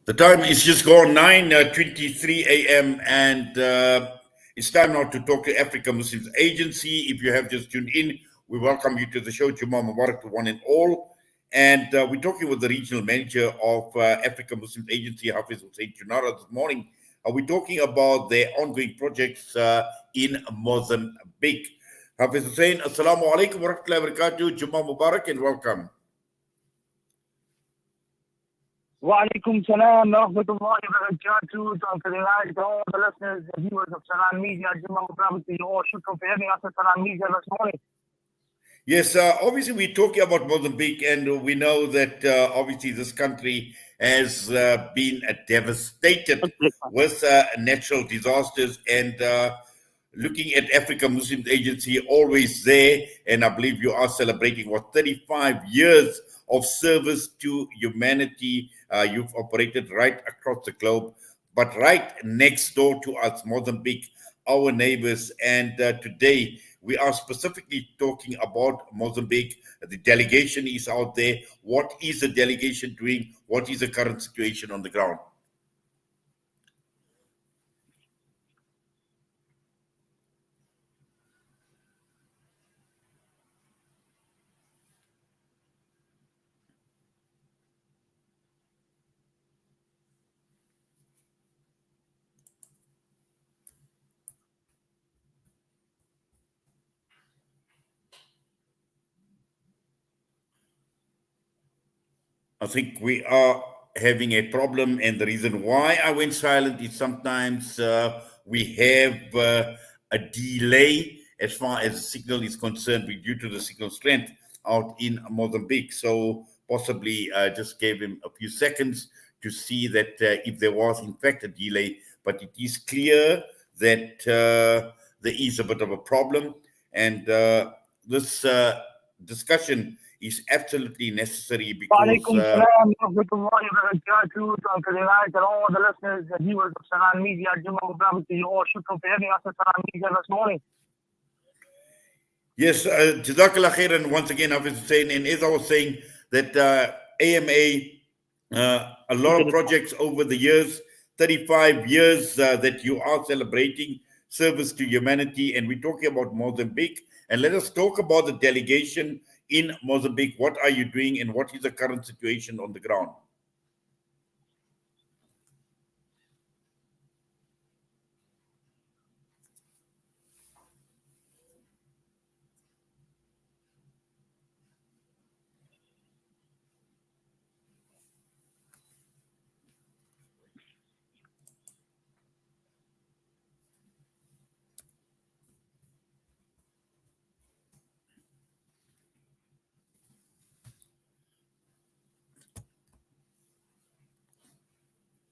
The time is just gone 9:23 a.m. and it's time now to talk to Africa Muslims Agency. If you have just tuned in, we welcome you to the show. Juma Mubarak to one and all. And we're talking with the regional manager of Africa Muslims Agency, Hafiz Hussain Choonara, this morning. We're talking about their ongoing projects in Mozambique. Hafiz Hussain, Assalamu alaikum wa rahmatullahi wa barakatuh. Juma Mubarak and welcome. Walaikum salam wa rahmatullahi wa barakatuh. To all the listeners and viewers of Salam Media, Juma Mubarak to you all. Shukran for having us at Salam Media this morning. Yes, obviously we're talking about Mozambique, and we know that obviously this country has been devastated with natural disasters, and looking at Africa Muslims Agency, always there, and I believe you are celebrating 35 years of service to humanity. You've operated right across the globe, but right next door to us, Mozambique, our neighbors. And today we are specifically talking about Mozambique. The delegation is out there. What is the delegation doing? What is the current situation on the ground? I think we are having a problem, and the reason why I went silent is sometimes we have a delay as far as the signal is concerned due to the signal strength out in Mozambique. So possibly just gave him a few seconds to see that if there was in fact a delay, but it is clear that there is a bit of a problem, and this discussion is absolutely necessary because Walaikum salam wa rahmatullahi wa barakatuh. To all the listeners and viewers of Salam Media, Juma Mubarak to you all. Shukran for having us at Salam Media this morning. Yes, Jazakallah khairan once again, Hafiz Hussain. And as I was saying, that AMA, a lot of projects over the years, 35 years that you are celebrating service to humanity. And we're talking about Mozambique. And let us talk about the delegation in Mozambique. What are you doing and what is the current situation on the ground?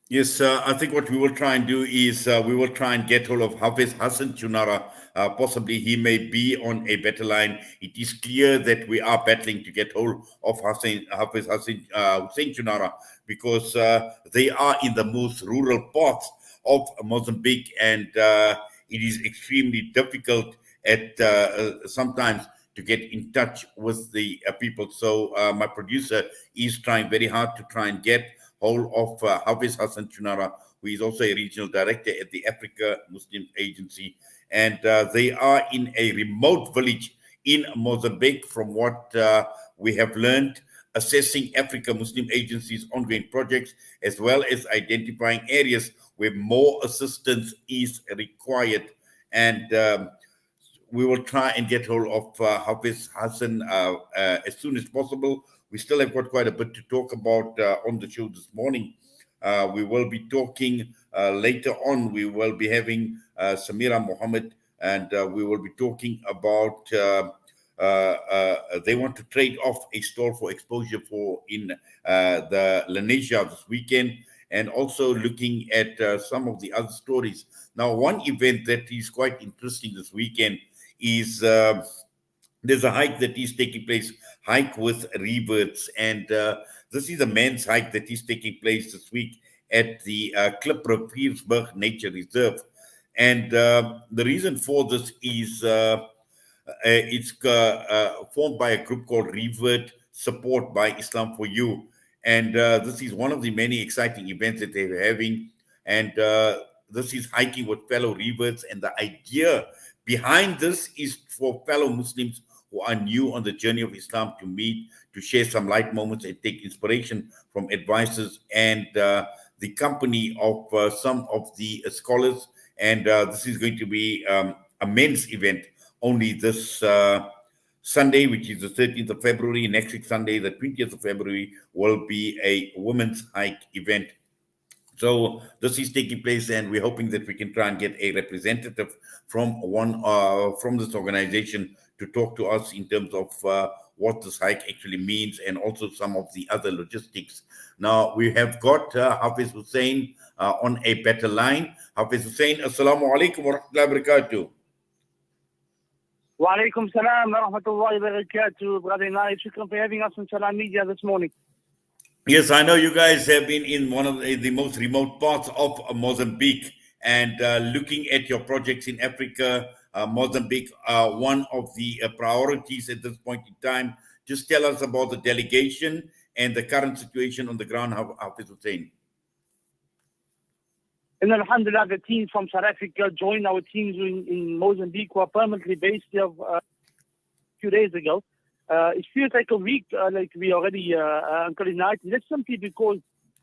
Yes, I think what we will try and do is we will try and get hold of Hafiz Hussain Choonara. Possibly he may be on a better line. It is clear that we are battling to get hold of Hafiz Hussain Choonara because they are in the most rural parts of Mozambique, and it is extremely difficult at sometimes to get in touch with the people. So my producer is trying very hard to try and get hold of Hafiz Hussain Choonara, who is also a regional director at the Africa Muslim Agency. And they are in a remote village in Mozambique, from what we have learned, assessing Africa Muslim Agency's ongoing projects, as well as identifying areas where more assistance is required. And we will try and get hold of Hafiz Hussain as soon as possible. We still have got quite a bit to talk about on the show this morning. We will be talking later on. We will be having Samira Mohammed, and we will be talking about they want to trade off a store for exposure for in the Lenasia this weekend, and also looking at some of the other stories. Now, one event that is quite interesting this weekend is there's a hike that is taking place, hike with reverts, and this is a men's hike that is taking place this week at the Klippersberg Nature Reserve. And the reason for this is it's formed by a group called Revert support by Islam for You. And this is one of the many exciting events that they're having. And this is hiking with fellow reverts. And the idea behind this is for fellow Muslims who are new on the journey of Islam to meet, to share some light moments and take inspiration from advisors and the company of some of the scholars. And this is going to be a men's event only this Sunday, which is the 13th of February. Next week, Sunday, the 20th of February, will be a women's hike event. So this is taking place, and we're hoping that we can try and get a representative from from this organization to talk to us in terms of what this hike actually means, and also some of the other logistics. Now we have got Hafiz Hussain on a better line. Hafiz Hussain, assalamu alaikum wa rahmatullahi wa barakatuh. Wa alaikum salam wa rahmatullahi wa barakatuh. Brother Inayat, shukran for having us on Salam Media this morning. Yes, I know you guys have been in one of the most remote parts of Mozambique, and looking at your projects in Africa, Mozambique, one of the priorities at this point in time. Just tell us about the delegation and the current situation on the ground, Hafiz Hussain. And then, alhamdulillah, the teams from South Africa joined our teams in Mozambique, who are permanently based here a few days ago. It feels like a week, like we already Uncle Inayat. That's simply because,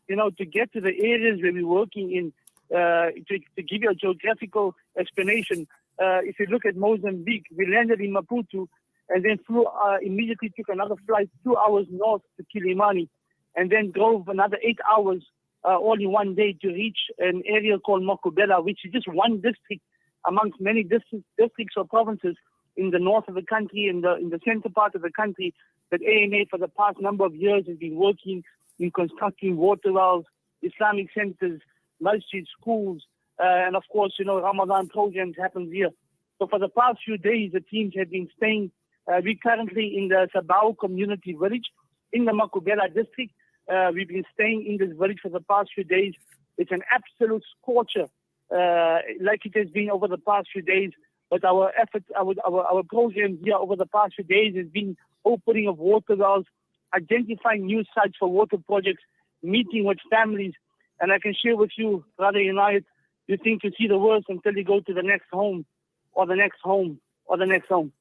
to get to the areas where we're working in, to give you a geographical explanation, if you look at Mozambique, we landed in Maputo and then flew, immediately took another flight 2 hours north to Kilimani, and then drove another 8 hours all in one day to reach an area called Mokobela, which is just one district amongst many districts or provinces in the north of the country, in the center part of the country, that AMA for the past number of years has been working in constructing water wells, Islamic centers, masjid, schools, and of course, Ramadan programs happen here. So for the past few days, the teams have been staying. We're currently in the Sabao community village in the Mokobela district. We've been staying in this village for the past few days. It's an absolute scorcher, like it has been over the past few days. But our efforts, our program here over the past few days has been opening of water wells, identifying new sites for water projects, meeting with families. And I can share with you, Brother Inayat, you think you see the worst until you go to the next home, or the next home, or the next home.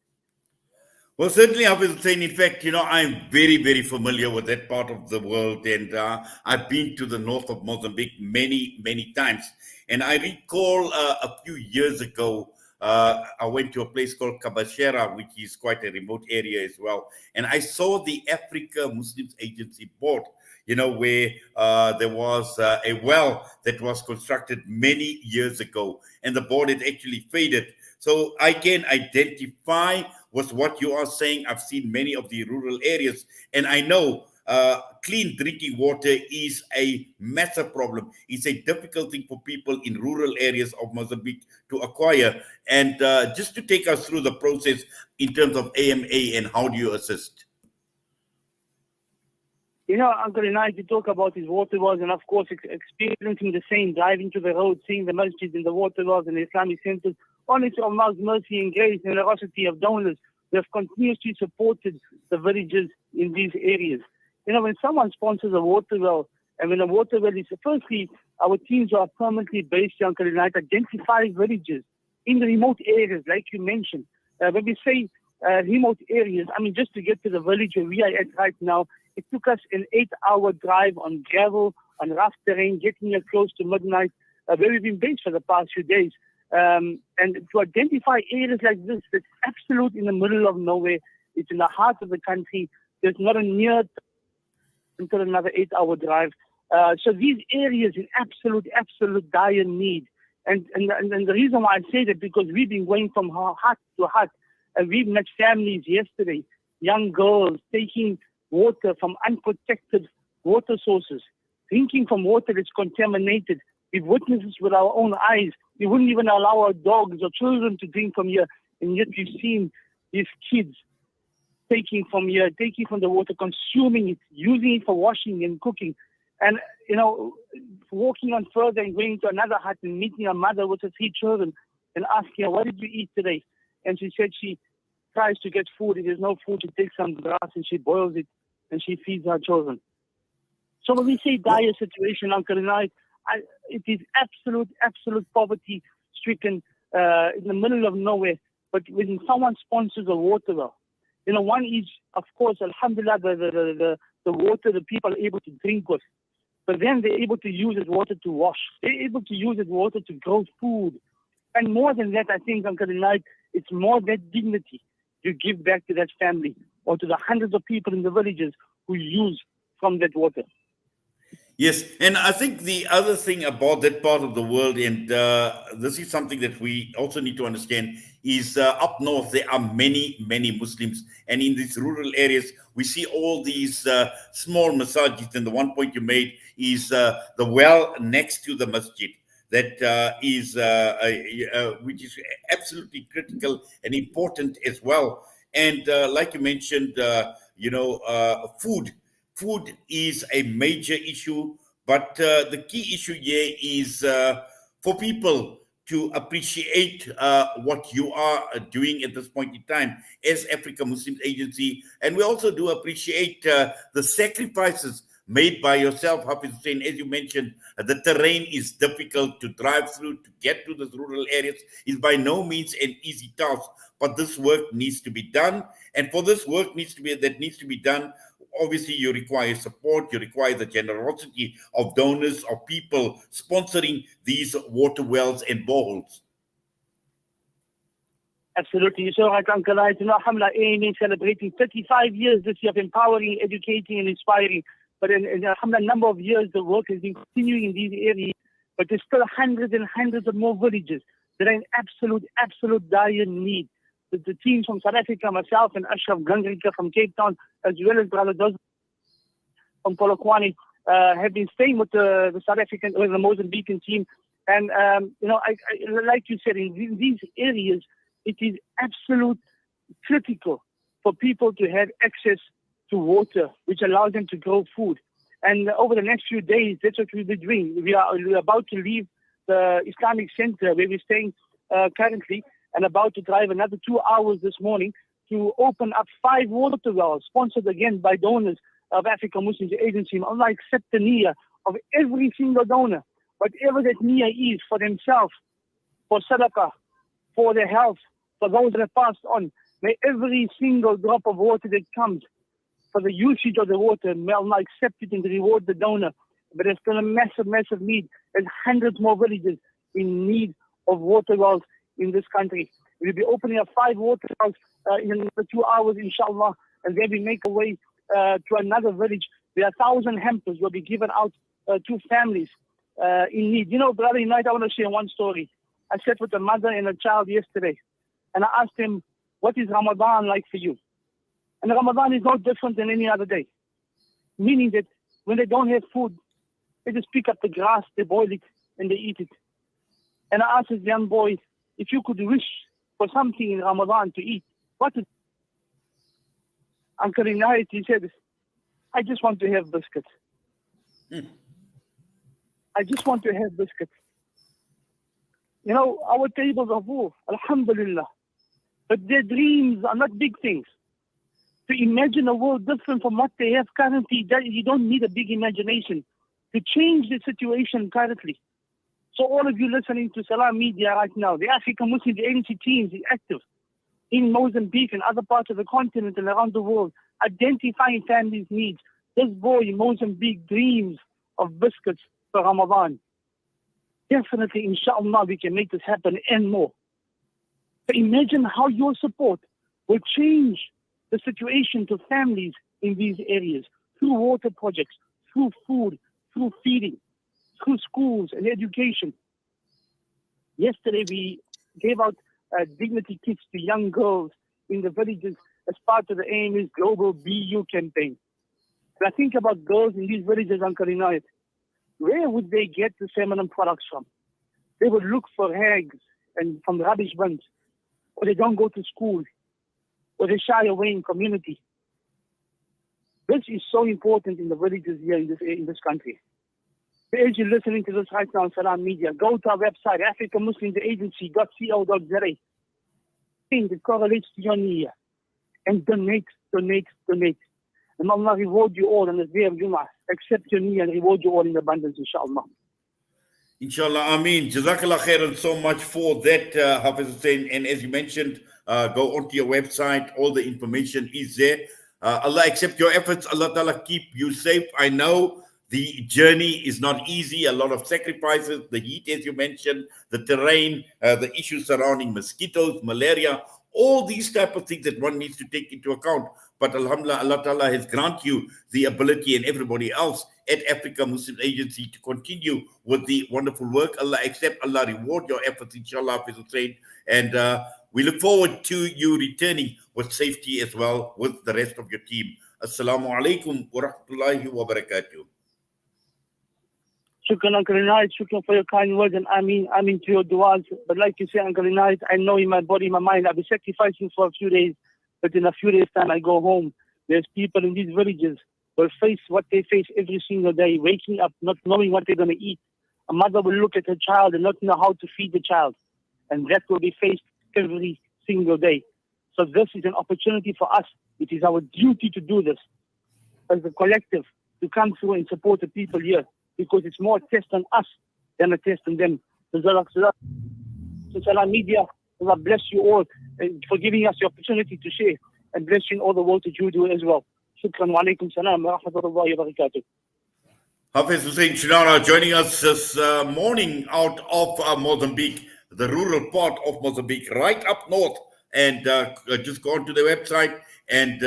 Well, certainly, I will say, in fact, I'm very, very familiar with that part of the world. And I've been to the north of Mozambique many, many times. And I recall a few years ago, I went to a place called Kabashera, which is quite a remote area as well. And I saw the Africa Muslims Agency board, where there was a well that was constructed many years ago, and the board had actually faded. So I can identify with what you are saying. I've seen many of the rural areas, and I know clean drinking water is a massive problem. It's a difficult thing for people in rural areas of Mozambique to acquire. And just to take us through the process in terms of AMA and how do you assist? Uncle Inayat, you talk about these water wells, and of course experiencing the same, driving to the road, seeing the masjids and the water wells and the Islamic centers. On its Allah's mercy and grace and generosity of donors, they have continuously supported the villages in these areas. When someone sponsors a water well, and when a water well is, firstly, our teams are permanently based, Uncle Inayat, identify villages in the remote areas, like you mentioned. When we say remote areas, just to get to the village where we are at right now, it took us an 8-hour drive on gravel, on rough terrain, getting here close to midnight, where we've been based for the past few days. And to identify areas like this, that's absolute in the middle of nowhere, it's in the heart of the country, there's not a near until another 8-hour drive. So these areas in absolute dire need. And the reason why I say that, because we've been going from hut to hut, and we've met families yesterday, young girls taking water from unprotected water sources, drinking from water that's contaminated. We've witnessed this with our own eyes. We wouldn't even allow our dogs or children to drink from here, and yet we've seen these kids taking from here, taking from the water, consuming it, using it for washing and cooking. And, walking on further and going to another hut and meeting a mother with her 3 children and asking her, what did you eat today? And she said she tries to get food. If there's no food, she takes some grass and she boils it and she feeds her children. So when we say dire situation, Uncle Inayat, it is absolute poverty-stricken in the middle of nowhere. But when someone sponsors a water well, one is, of course, alhamdulillah, the water the people are able to drink with. But then they're able to use this water to wash. They're able to use this water to grow food. And more than that, I think, Uncle Inayat, it's more that dignity you give back to that family or to the hundreds of people in the villages who use from that water. Yes, and I think the other thing about that part of the world, and this is something that we also need to understand, is up north there are many Muslims, and in these rural areas we see all these small masajids. And the one point you made is the well next to the masjid. That is which is absolutely critical and important as well. And like you mentioned, food. Food is a major issue, but the key issue here is for people to appreciate what you are doing at this point in time as Africa Muslims Agency. And we also do appreciate the sacrifices made by yourself, Hafiz Hussain. As you mentioned, the terrain is difficult to drive through. To get to these rural areas is by no means an easy task, but this work needs to be done. And for this work needs to be done, obviously you require support, you require the generosity of donors, of people sponsoring these water wells and boreholes. Absolutely. So, Uncle Inayat, alhamdulillah, AMA celebrating 35 years this year of empowering, educating, and inspiring. But in a number of years, the work has been continuing in these areas. But there's still hundreds and hundreds of more villages that are in absolute dire need. The teams from South Africa, myself and Ashraf Gangrika from Cape Town, as well as Brother Doz from Polokwane, have been staying with the South African or the Mozambican team. And, like you said, in these areas, it is absolute critical for people to have access to water, which allows them to grow food. And over the next few days, that's what we'll be doing. We're about to leave the Islamic Center where we're staying currently, and about to drive another 2 hours this morning to open up 5 water wells, sponsored again by donors of Africa Muslims Agency. Allah accept the niyyah of every single donor, whatever that niyyah is for themselves, for sadaqah, for their health, for those that have passed on. May every single drop of water that comes for the usage of the water, may Allah accept it and reward the donor. But there's still a massive need. There's hundreds more villages in need of water wells in this country. We'll be opening up 5 water wells in another 2 hours, inshallah, and then we make our way to another village. There are 1,000 hampers will be given out to families in need. Brother Inayat, I want to share one story. I sat with a mother and a child yesterday, and I asked him, what is Ramadan like for you? And Ramadan is no different than any other day. Meaning that when they don't have food, they just pick up the grass, they boil it, and they eat it. And I asked this young boy, if you could wish for something in Ramadan to eat, what is it? Uncle Inayat, he said, I just want to have biscuits. I just want to have biscuits. Our tables are full, alhamdulillah. But their dreams are not big things. To imagine a world different from what they have currently, you don't need a big imagination to change the situation currently. So all of you listening to Salam Media right now, the African Muslim Agency teams is active in Mozambique and other parts of the continent and around the world, identifying families' needs. This boy in Mozambique dreams of biscuits for Ramadan. Definitely, inshallah, we can make this happen and more. So imagine how your support will change the situation to families in these areas through water projects, through food, through feeding, through schools and education. Yesterday, we gave out dignity kits to young girls in the villages as part of the AMA's Global BU campaign. And I think about girls in these villages, Uncle Inayat. Where would they get the feminine products from? They would look for rags and from the rubbish bins, or they don't go to school, or they shy away in community. This is so important in the villages here in this country. As you're listening to this right now on Salam Media, go to our website, africamuslimsagency.co.za. Thing that correlates to your niyyah, and donate. And Allah reward you all on this day of Jum'ah. Accept your niyyah and reward you all in abundance, inshallah. Inshallah, Ameen. Jazakallah khairan so much for that, Hafiz Hussain. And as you mentioned, go onto your website. All the information is there. Allah accept your efforts. Allah Ta'ala keep you safe. I know the journey is not easy. A lot of sacrifices, the heat, as you mentioned, the terrain, the issues surrounding mosquitoes, malaria, all these type of things that one needs to take into account. But alhamdulillah, Allah Ta'ala has granted you the ability and everybody else at Africa Muslim Agency to continue with the wonderful work. Allah accept, Allah reward your efforts, inshallah, Hafiz Hussain. And we look forward to you returning with safety as well with the rest of your team. Assalamu alaikum wa rahmatullahi wa barakatuh. Shukran, Uncle Inayat. Shukran for your kind words, and I mean to your du'as. But like you say, Uncle Inayat, I know in my body, my mind, I'll be sacrificing for a few days, but in a few days' time, I go home. There's people in these villages will face what they face every single day, waking up, not knowing what they're going to eat. A mother will look at her child and not know how to feed the child. And that will be faced every single day. So this is an opportunity for us. It is our duty to do this as a collective, to come through and support the people here, because it's more a test on us than a test on them. So Salam Media, Allah bless you all for giving us the opportunity to share, and bless you in all the work that you do as well. Shukran wa alaikum salam wa rahmatullahi wa barakatuh. Hafiz Hussain Choonara joining us this morning out of Mozambique, the rural part of Mozambique, right up north. And just go onto the website, and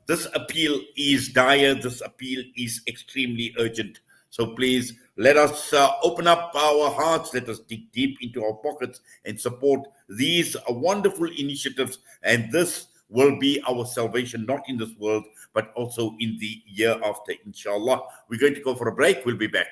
this appeal is dire. This appeal is extremely urgent. So please let us open up our hearts. Let us dig deep into our pockets and support these wonderful initiatives. And this will be our salvation, not in this world, but also in the year after, inshallah. We're going to go for a break. We'll be back.